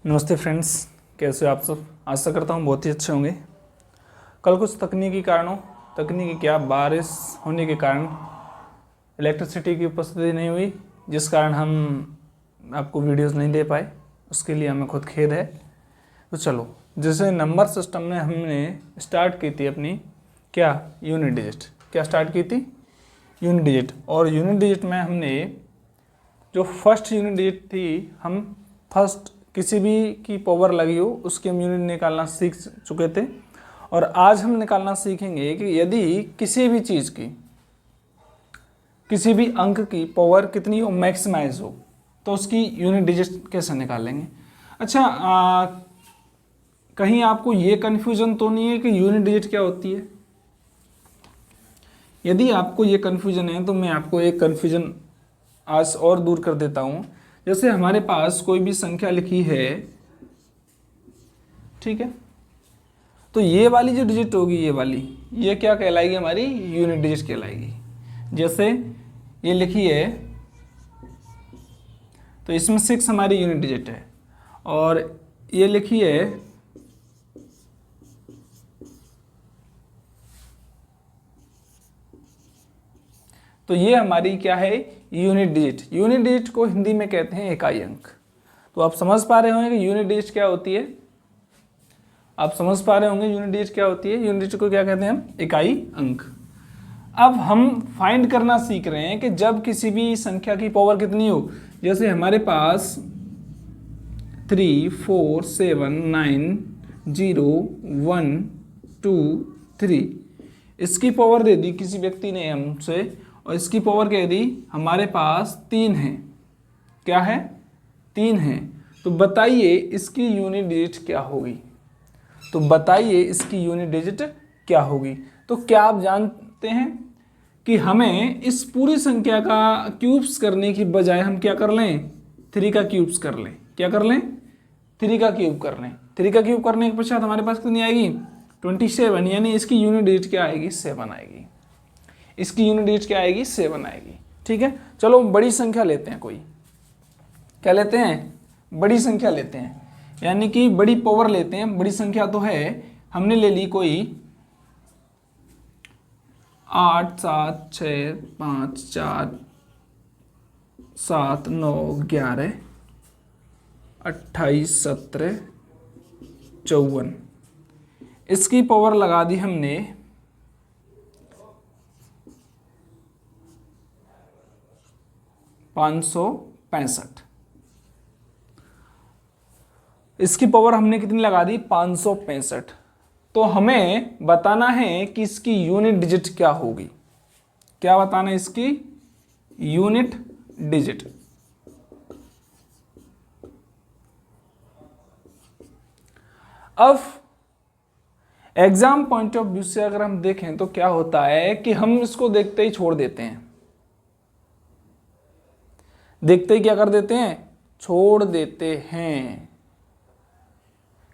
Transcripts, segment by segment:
नमस्ते फ्रेंड्स, कैसे हो आप सब। आशा करता हूँ बहुत ही अच्छे होंगे। कल कुछ तकनीकी क्या बारिश होने के कारण इलेक्ट्रिसिटी की उपस्थिति नहीं हुई, जिस कारण हम आपको वीडियोस नहीं दे पाए। उसके लिए हमें खुद खेद है। तो चलो, जैसे नंबर सिस्टम में हमने स्टार्ट की थी अपनी यूनिट डिजिट। क्या स्टार्ट की थी? Unit digit. और यूनिट डिजिट में हमने जो फर्स्ट यूनिट डिजिट थी, हम फर्स्ट किसी भी की पावर लगी हो उसकी हम यूनिट निकालना सीख चुके थे। और आज हम निकालना सीखेंगे कि यदि किसी भी चीज़ की, किसी भी अंक की पावर कितनी हो, मैक्सिमाइज हो, तो उसकी यूनिट डिजिट कैसे निकालेंगे। अच्छा, कहीं आपको ये कन्फ्यूजन तो नहीं है कि यूनिट डिजिट क्या होती है? यदि आपको ये कन्फ्यूजन है तो मैं आपको एक कन्फ्यूजन आज और दूर कर देता हूँ। जैसे हमारे पास कोई भी संख्या लिखी है, ठीक है, तो ये वाली जो डिजिट होगी, ये क्या कहलाएगी? हमारी यूनिट डिजिट कहलाएगी। जैसे ये लिखी है तो इसमें 6 हमारी यूनिट डिजिट है, और ये लिखी है तो ये हमारी क्या है? Unit digit. यूनिट डिजिट को हिंदी में कहते हैं इकाई अंक। तो आप समझ पा रहे होंगे कि यूनिट डिजिट क्या होती है। आप समझ पा रहे होंगे यूनिट डिजिट क्या होती है। यूनिट डिजिट को क्या कहते हैं हम? इकाई अंक। अब हम फाइंड करना सीख रहे हैं कि जब किसी भी संख्या की पावर कितनी हो। जैसे हमारे पास 3, 4, 7, 9, 0, 1, 2, 3 इसकी पावर दे दी किसी व्यक्ति ने हमसे, और इसकी पावर कह दी हमारे पास 3 है। क्या है? 3 है। तो बताइए इसकी यूनिट डिजिट क्या होगी? क्या होगी? तो क्या आप जानते हैं कि हमें इस पूरी संख्या का क्यूब्स करने की बजाय हम क्या कर लें? 3 का क्यूब्स कर लें। क्या कर लें? 3 का क्यूब कर लें। 3 का क्यूब करने के पश्चात हमारे पास कितनी आएगी? 27। यानी इसकी यूनिट डिजिट क्या आएगी? 7 आएगी। इसकी यूनिट डिजिट क्या आएगी? 7 आएगी। ठीक है, चलो बड़ी संख्या लेते हैं। कोई क्या लेते हैं? बड़ी संख्या लेते हैं, यानी कि बड़ी पावर लेते हैं। बड़ी संख्या तो है, हमने ले ली कोई 8, 7, 6, 5, 4, 7, 9, 11, 28, 17, 54। इसकी पावर लगा दी हमने 565। इसकी पावर हमने कितनी लगा दी? 565। तो हमें बताना है कि इसकी यूनिट डिजिट क्या होगी। क्या बताना है? इसकी यूनिट डिजिट। अब एग्जाम पॉइंट ऑफ व्यू से अगर हम देखें तो क्या होता है कि हम इसको देखते ही छोड़ देते हैं। देखते ही क्या कर देते हैं? छोड़ देते हैं।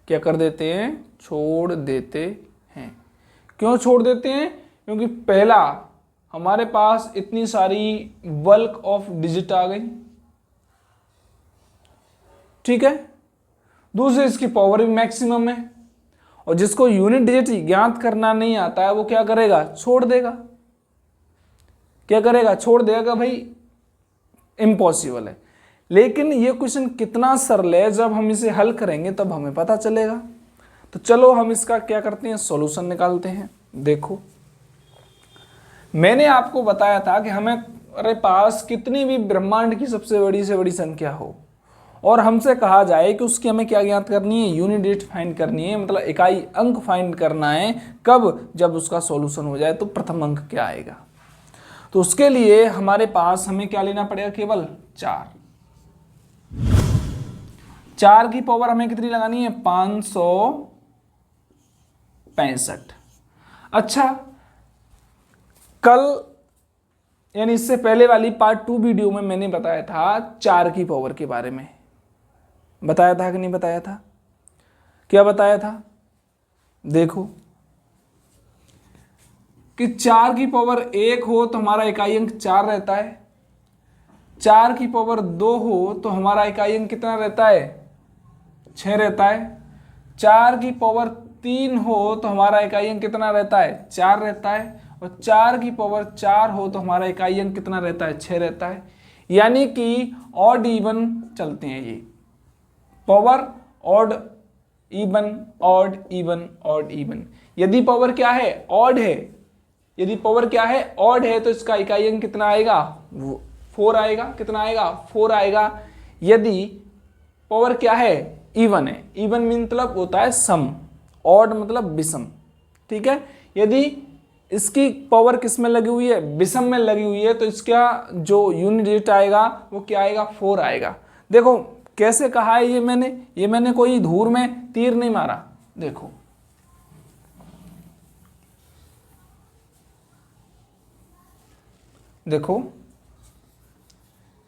क्या कर देते हैं? छोड़ देते हैं। क्यों छोड़ देते हैं? क्योंकि पहला, हमारे पास इतनी सारी बल्क ऑफ डिजिट आ गई, ठीक है। दूसरे, इसकी पावर भी मैक्सिमम है, और जिसको यूनिट डिजिट ज्ञात करना नहीं आता है वो क्या करेगा? छोड़ देगा। क्या करेगा? छोड़ देगा। भाई इम्पॉसिबल है। लेकिन ये क्वेश्चन कितना सरल है, जब हम इसे हल करेंगे तब हमें पता चलेगा। तो चलो हम इसका क्या करते हैं? सॉल्यूशन निकालते हैं। देखो, मैंने आपको बताया था कि हमारे पास कितनी भी ब्रह्मांड की सबसे बड़ी से बड़ी संख्या हो, और हमसे कहा जाए कि उसकी हमें क्या ज्ञात करनी है? यूनिट डिजिट फाइंड करनी है, मतलब इकाई अंक फाइंड करना है। कब? जब उसका सॉल्यूशन हो जाए। तो प्रथम अंक क्या आएगा? तो उसके लिए हमारे पास हमें क्या लेना पड़ेगा? केवल 4। 4 की पावर हमें कितनी लगानी है? 565। अच्छा, कल यानी इससे पहले वाली पार्ट 2 वीडियो में मैंने बताया था 4 की पावर के बारे में। बताया था कि नहीं बताया था? क्या बताया था? देखो कि 4 की पावर 1 हो तो हमारा इकाई अंक 4 रहता है। 4 की पावर 2 हो तो हमारा इकाई अंक कितना रहता है? 6 रहता है। 4 की पावर 3 हो तो हमारा इकाई अंक कितना रहता है, 4 रहता है। और 4 की पावर 4 हो तो हमारा इकाई अंक कितना रहता है, 6 रहता है। यानी कि ऑड इवन चलते हैं ये, power odd even odd even odd even. यदि पावर क्या है, ऑड है, यदि पावर क्या है, ऑड है, तो इसका इकाई अंक कितना आएगा, 4 आएगा। कितना आएगा, 4 आएगा। यदि पावर क्या है, इवन है, इवन मतलब होता है सम, ऑड मतलब विषम, ठीक है। यदि इसकी पावर किस में लगी हुई है, विषम में लगी हुई है, तो इसका जो यूनिट डिजिट आएगा वो क्या आएगा, 4 आएगा। देखो कैसे कहा है ये मैंने कोई धूर में तीर नहीं मारा। देखो देखो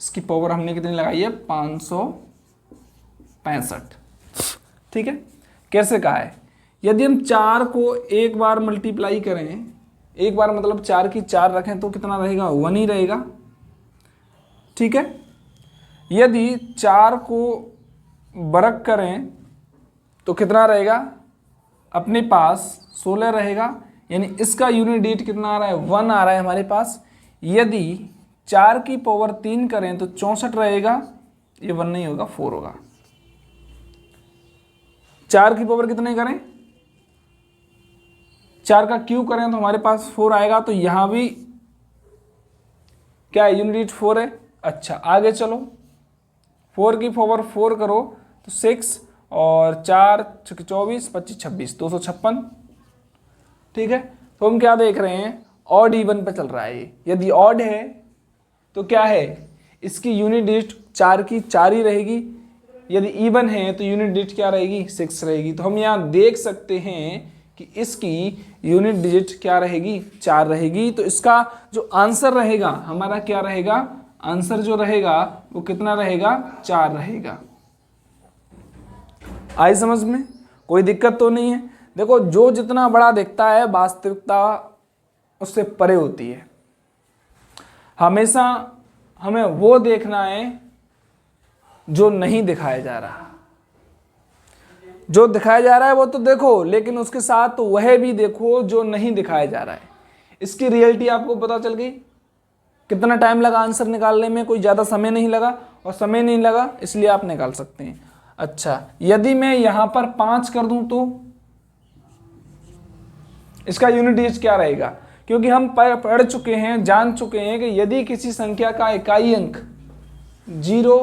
इसकी पावर हमने कितनी लगाई है, 565, ठीक है। कैसे कहा है, यदि हम 4 को एक बार मल्टीप्लाई करें, एक बार मतलब 4 की 4 रखें तो कितना रहेगा, 1 ही रहेगा, ठीक है। यदि 4 को बरक करें तो कितना रहेगा, अपने पास 16 रहेगा। यानी इसका यूनिट डिजिट कितना आ रहा है, 1 आ रहा है हमारे पास। यदि 4 की पावर 3 करें तो 64 रहेगा, ये 1 नहीं होगा, 4 होगा। 4 की पावर कितने करें, 4 का क्यूब करें तो हमारे पास 4 आएगा। तो यहां भी क्या है, यूनिट डिजिट 4 है। अच्छा आगे चलो, 4 की पावर 4 करो तो 6 और 4 24 25 26 256, ठीक है। तो हम क्या देख रहे हैं, ऑड इवन पे चल रहा है ये। यदि ऑड है तो क्या है, इसकी यूनिट डिजिट 4 की 4 ही रहेगी। यदि इवन है तो यूनिट डिजिट क्या रहेगी, 6 रहेगी। तो हम यहाँ देख सकते हैं कि इसकी यूनिट डिजिट क्या रहेगी, 4 रहेगी। तो इसका जो आंसर रहेगा हमारा क्या रहेगा, आंसर जो रहेगा वो कितना रहेगा, 4 रहेगा। आई समझ में, कोई दिक्कत तो नहीं है। देखो जो जितना बड़ा दिखता है वास्तविकता उससे परे होती है। हमेशा हमें वो देखना है जो नहीं दिखाया जा रहा। जो दिखाया जा रहा है वो तो देखो, लेकिन उसके साथ तो वह भी देखो जो नहीं दिखाया जा रहा है। इसकी रियलिटी आपको पता चल गई। कितना टाइम लगा आंसर निकालने में, कोई ज़्यादा समय नहीं लगा, और समय नहीं लगा इसलिए आप निकाल सकते हैं। अच्छा यदि मैं यहां पर 5 कर दूं तो इसका यूनिट डिजिट क्या रहेगा, क्योंकि हम पढ़ चुके हैं, जान चुके हैं कि यदि किसी संख्या का इकाई अंक 0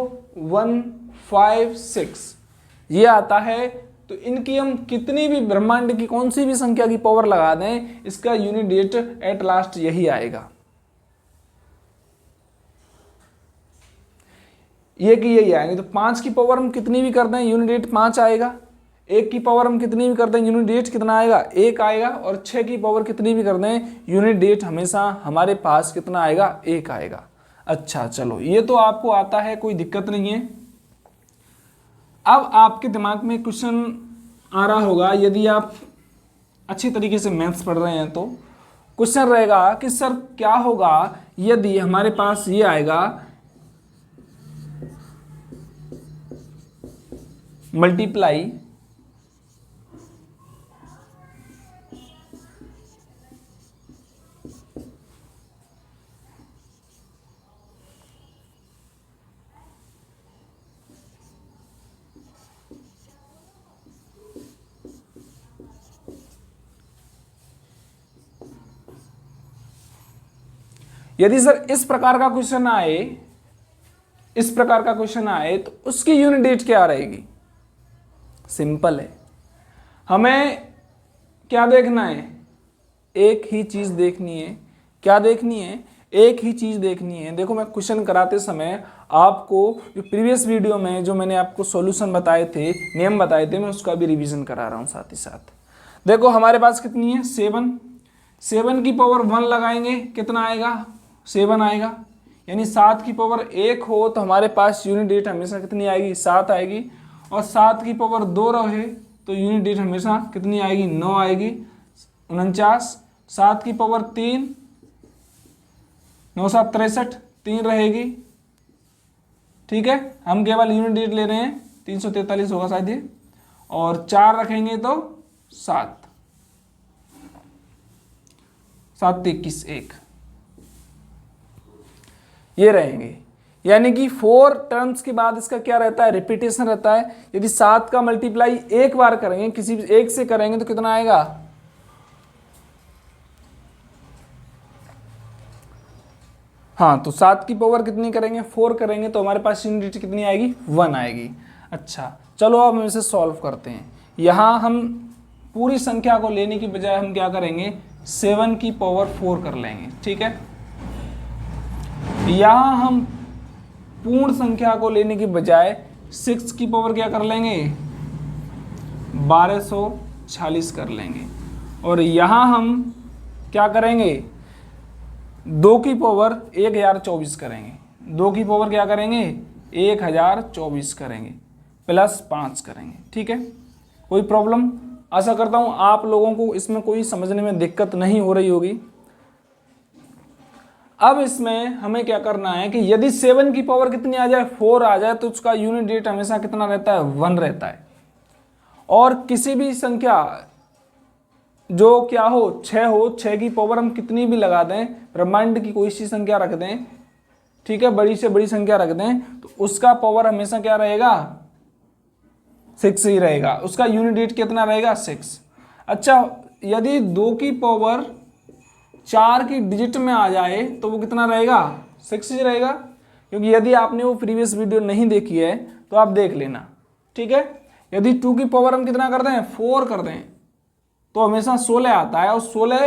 1 5 6 ये आता है तो इनकी हम कितनी भी ब्रह्मांड की कौन सी भी संख्या की पावर लगा दें, इसका यूनिट डिजिट एट लास्ट यही आएगा। ये कि यही आएंगे। तो 5 की पावर हम कितनी भी कर दें यूनिट डिजिट 5 आएगा। 1 की पावर हम कितनी भी कर दें यूनिट डिजिट कितना आएगा, 1 आएगा। और 6 की पावर कितनी भी कर दें यूनिट डिजिट हमेशा हमारे पास कितना आएगा, 1 आएगा। अच्छा चलो ये तो आपको आता है, कोई दिक्कत नहीं है। अब आपके दिमाग में क्वेश्चन आ रहा होगा, यदि आप अच्छी तरीके से मैथ्स पढ़ रहे हैं तो क्वेश्चन रहेगा कि सर क्या होगा यदि हमारे पास ये आएगा मल्टीप्लाई यदि सर इस प्रकार का क्वेश्चन आए, इस प्रकार का क्वेश्चन आए तो उसकी यूनिट डिजिट क्या रहेगी। सिंपल है, हमें क्या देखना है, एक ही चीज देखनी है। क्या देखनी है, एक ही चीज देखनी है। देखो मैं क्वेश्चन कराते समय आपको जो प्रीवियस वीडियो में जो मैंने आपको सॉल्यूशन बताए थे, नियम बताए थे, मैं उसका भी रिवीजन करा रहा हूं साथ ही साथ। देखो हमारे पास कितनी है 7, 7 की पावर 1 लगाएंगे कितना आएगा, 7 आएगा। यानी 7 की पावर 1 हो तो हमारे पास यूनिट डिजिट हमेशा कितनी आएगी, 7 आएगी। और 7 की पावर 2 रहे तो यूनिट डिजिट हमेशा कितनी आएगी, 9 आएगी। 49, 7 की पावर 3 9 7 63 3 रहेगी। ठीक है, हम केवल यूनिट डिजिट ले रहे हैं, 343 होगा शायद ये। और 4 रखेंगे तो 7, 7 21 1, ये रहेंगे। यानी कि 4 टर्म्स के बाद इसका क्या रहता है, रिपीटेशन रहता है। यदि 7 का मल्टीप्लाई एक बार करेंगे, किसी भी एक से करेंगे तो कितना आएगा, हाँ, तो 7 की पावर कितनी करेंगे, 4 करेंगे तो हमारे पास यूनिट कितनी आएगी, 1 आएगी। अच्छा चलो अब हम इसे सॉल्व करते हैं। यहाँ हम पूरी संख्या को लेने की बजाय हम क्या करेंगे, 7 की पावर 4 कर लेंगे, ठीक है। यहाँ हम पूर्ण संख्या को लेने की बजाय 6 की पावर क्या कर लेंगे, 1240 कर लेंगे। और यहाँ हम क्या करेंगे, 2 की पावर 1024 करेंगे, 2 की पावर क्या करेंगे, 1024 करेंगे, प्लस 5 करेंगे, ठीक है। कोई प्रॉब्लम, आशा करता हूँ आप लोगों को इसमें कोई समझने में दिक्कत नहीं हो रही होगी। अब इसमें हमें क्या करना है कि यदि 7 की पावर कितनी आ जाए, 4 आ जाए, तो उसका यूनिट डिजिट हमेशा कितना रहता है, 1 रहता है। और किसी भी संख्या जो क्या हो, 6 हो, 6 की पावर हम कितनी भी लगा दें, ब्रह्मांड की कोई सी संख्या रख दें, ठीक है, बड़ी से बड़ी संख्या रख दें, तो उसका पावर हमेशा क्या रहेगा, 6 ही रहेगा। उसका यूनिट डिजिट कितना रहेगा, 6। अच्छा यदि 2 की पावर 4 की डिजिट में आ जाए तो वो कितना रहेगा, 6 ही रहेगा। क्योंकि यदि आपने वो प्रीवियस वीडियो नहीं देखी है तो आप देख लेना, ठीक है। यदि 2 की पावर हम कितना कर दें, 4 कर दें, तो हमेशा 16 आता है। और 16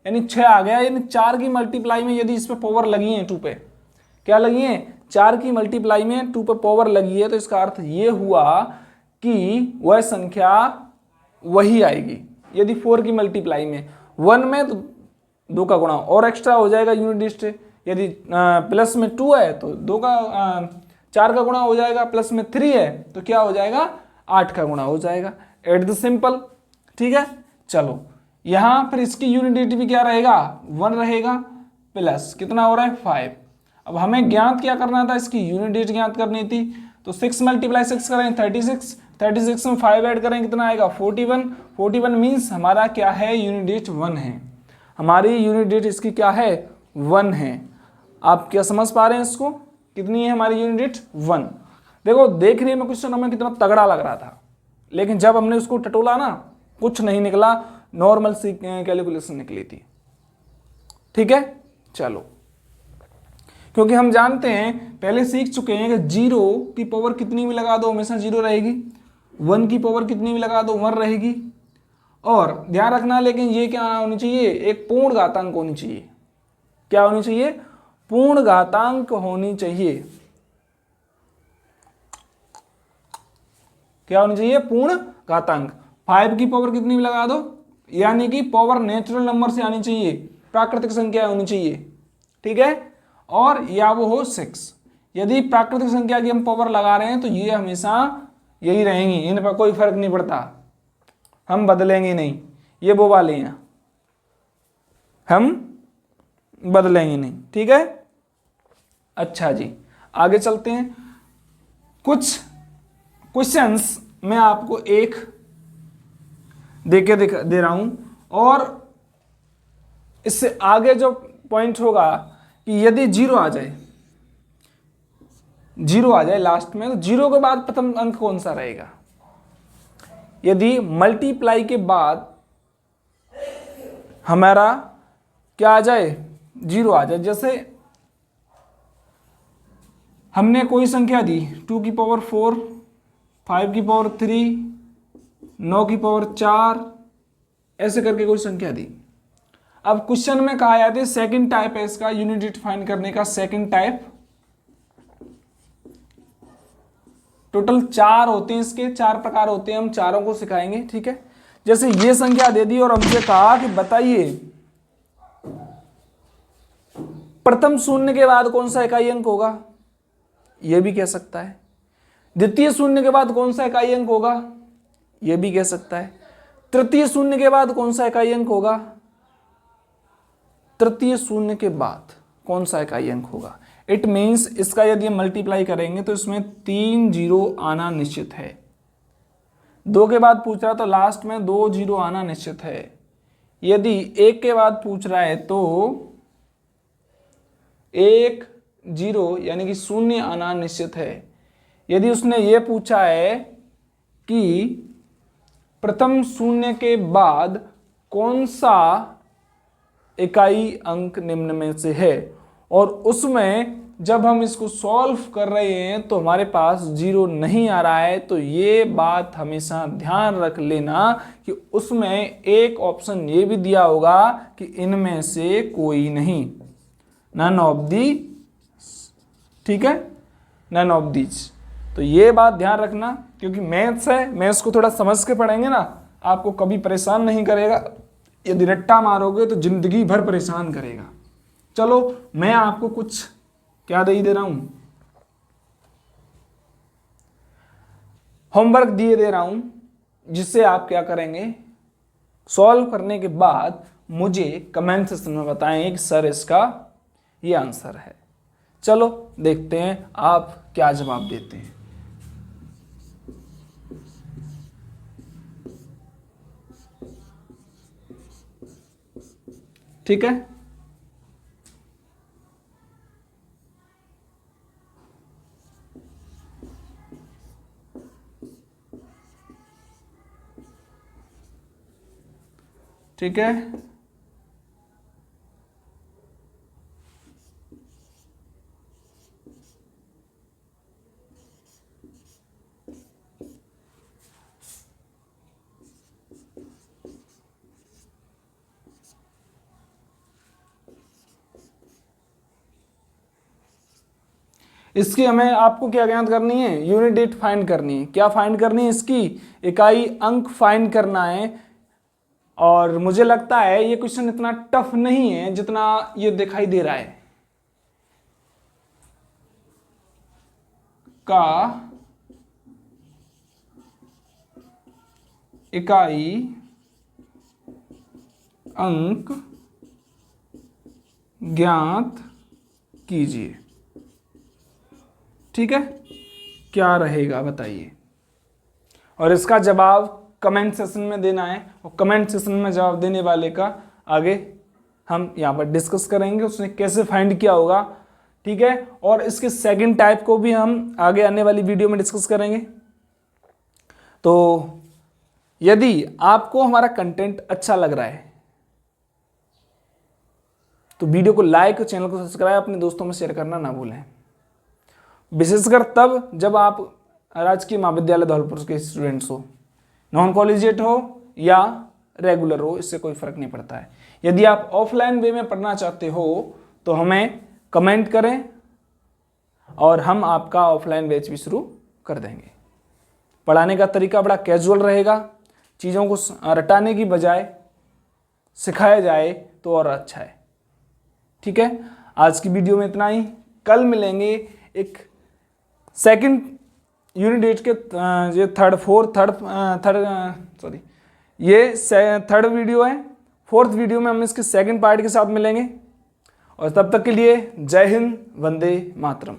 यानी 6 आ गया, यानी 4 की मल्टीप्लाई में यदि इस पे पावर लगी है 2 पे, क्या लगी है, 4 की मल्टीप्लाई में 2 पे पावर लगी है, तो इसका अर्थ ये हुआ कि वह संख्या वही आएगी। यदि 4 की मल्टीप्लाई में 1 में, तो 2 का गुणा और एक्स्ट्रा हो जाएगा यूनिट डिजिट। यदि प्लस में 2 है तो 4 का गुणा हो जाएगा, प्लस में 3 है तो क्या हो जाएगा, 8 का गुणा हो जाएगा। एट द सिंपल, ठीक है। चलो यहाँ फिर इसकी यूनिट डिजिट भी क्या रहेगा, 1 रहेगा, प्लस कितना हो रहा है, 5। अब हमें ज्ञात क्या करना था, इसकी यूनिट डिजिट ज्ञात करनी थी। तो 6 मल्टीप्लाई 6 करें 36, 36 में 5 ऐड करें कितना आएगा, 41। 41 मीन्स हमारा क्या है, यूनिट डिजिट 1 है। हमारी यूनिट डिजिट इसकी क्या है, 1 है। आप क्या समझ पा रहे हैं इसको, कितनी है हमारी यूनिट डिजिट, 1। देखो देखने में क्वेश्चन हमें कितना तगड़ा लग रहा था, लेकिन जब हमने उसको टटोला ना, कुछ नहीं निकला, नॉर्मल सी कैलकुलेशन निकली थी, ठीक है। चलो क्योंकि हम जानते हैं, पहले सीख चुके हैं कि 0 की पावर कितनी भी लगा दो हमेशा 0 रहेगी, 1 की पावर कितनी भी लगा दो 1 रहेगी। और ध्यान रखना लेकिन ये क्या होनी चाहिए, एक पूर्ण घातांक होनी चाहिए। क्या होनी चाहिए, पूर्ण घातांक होनी चाहिए। क्या होनी चाहिए, पूर्ण घातांक। 5 की पावर कितनी भी लगा दो, यानी कि पावर नेचुरल नंबर से आनी चाहिए, प्राकृतिक संख्या होनी चाहिए, ठीक है। और या वो हो 6। यदि प्राकृतिक संख्या की हम पावर लगा रहे हैं तो ये हमेशा यही रहेंगी, इन पर कोई फर्क नहीं पड़ता, हम बदलेंगे नहीं, ये वो वाले हैं, हम बदलेंगे नहीं, ठीक है। अच्छा जी आगे चलते हैं। कुछ क्वेश्चंस मैं आपको एक दे रहा हूं, और इससे आगे जो पॉइंट होगा कि यदि 0 आ जाए, 0 आ जाए लास्ट में, तो 0 के बाद प्रथम अंक कौन सा रहेगा। यदि मल्टीप्लाई के बाद हमारा क्या आ जाए, 0 आ जाए, जैसे हमने कोई संख्या दी 2 की पावर 4, 5 की पावर 3, 9 की पावर 4, ऐसे करके कोई संख्या दी। अब क्वेश्चन में कहा जाता है सेकंड टाइप है इसका यूनिट डिजिट फाइंड करने का, सेकंड टाइप। टोटल 4 होते हैं इसके, 4 प्रकार होते हैं, हम चारों को सिखाएंगे, ठीक है। जैसे ये संख्या दे दी और हमसे कहा कि बताइए प्रथम शून्य के बाद कौन सा इकाई अंक होगा, यह भी कह सकता है। द्वितीय शून्य के बाद कौन सा इकाई अंक होगा, यह भी कह सकता है। तृतीय शून्य के बाद कौन सा इकाई अंक होगा, तृतीय शून्य के बाद कौन सा इकाई अंक होगा। इट मीन्स इसका यदि हम मल्टीप्लाई करेंगे तो इसमें 3 0 आना निश्चित है। 2 के बाद पूछ रहा है तो लास्ट में 2 जीरो आना निश्चित है। यदि 1 के बाद पूछ रहा है तो 1 जीरो यानी कि 0 आना निश्चित है। यदि उसने ये पूछा है कि प्रथम 0 के बाद कौन सा इकाई अंक निम्न में से है, और उसमें जब हम इसको सॉल्व कर रहे हैं तो हमारे पास 0 नहीं आ रहा है, तो ये बात हमेशा ध्यान रख लेना कि उसमें एक ऑप्शन ये भी दिया होगा कि इनमें से कोई नहीं, नन ऑफ दी, ठीक है, नन ऑफ दीज। तो ये बात ध्यान रखना, क्योंकि मैथ्स है, मैथ्स को थोड़ा समझ के पढ़ेंगे ना, आपको कभी परेशान नहीं करेगा। यदि रट्टा मारोगे तो जिंदगी भर परेशान करेगा। चलो मैं आपको कुछ क्या दे रहा हूं, होमवर्क दे रहा हूं, जिससे आप क्या करेंगे, सॉल्व करने के बाद मुझे कमेंट सेक्शन में बताएं कि सर इसका ये आंसर है। चलो देखते हैं आप क्या जवाब देते हैं। ठीक है, ठीक है, इसकी हमें आपको क्या ज्ञात करनी है, यूनिट डेट फाइंड करनी है। क्या फाइंड करनी है, इसकी इकाई अंक फाइंड करना है। और मुझे लगता है ये क्वेश्चन इतना टफ नहीं है जितना ये दिखाई दे रहा है। का इकाई अंक ज्ञात कीजिए। ठीक है, क्या रहेगा बताइए, और इसका जवाब कमेंट सेक्शन में देना है, और कमेंट सेक्शन में जवाब देने वाले का आगे हम यहाँ पर डिस्कस करेंगे उसने कैसे फाइंड किया होगा। ठीक है, और इसके सेकंड टाइप को भी हम आगे आने वाली वीडियो में डिस्कस करेंगे। तो यदि आपको हमारा कंटेंट अच्छा लग रहा है तो वीडियो को लाइक और चैनल को सब्सक्राइब अपने दोस्तों में शेयर करना ना भूलें, विशेषकर तब जब आप राजकीय महाविद्यालय धौलपुर के स्टूडेंट्स हो, नॉन कॉलेजिएट हो या रेगुलर हो, इससे कोई फर्क नहीं पड़ता है। यदि आप ऑफलाइन वे में पढ़ना चाहते हो तो हमें कमेंट करें और हम आपका ऑफलाइन बैच भी शुरू कर देंगे। पढ़ाने का तरीका बड़ा कैजुअल रहेगा, चीज़ों को रटाने की बजाय सिखाया जाए तो और अच्छा है। ठीक है, आज की वीडियो में इतना ही। कल मिलेंगे एक सेकंड यूनिट डेट के ये थर्ड वीडियो है। फोर्थ वीडियो में हम इसके सेकंड पार्ट के साथ मिलेंगे, और तब तक के लिए जय हिंद, वंदे मातरम।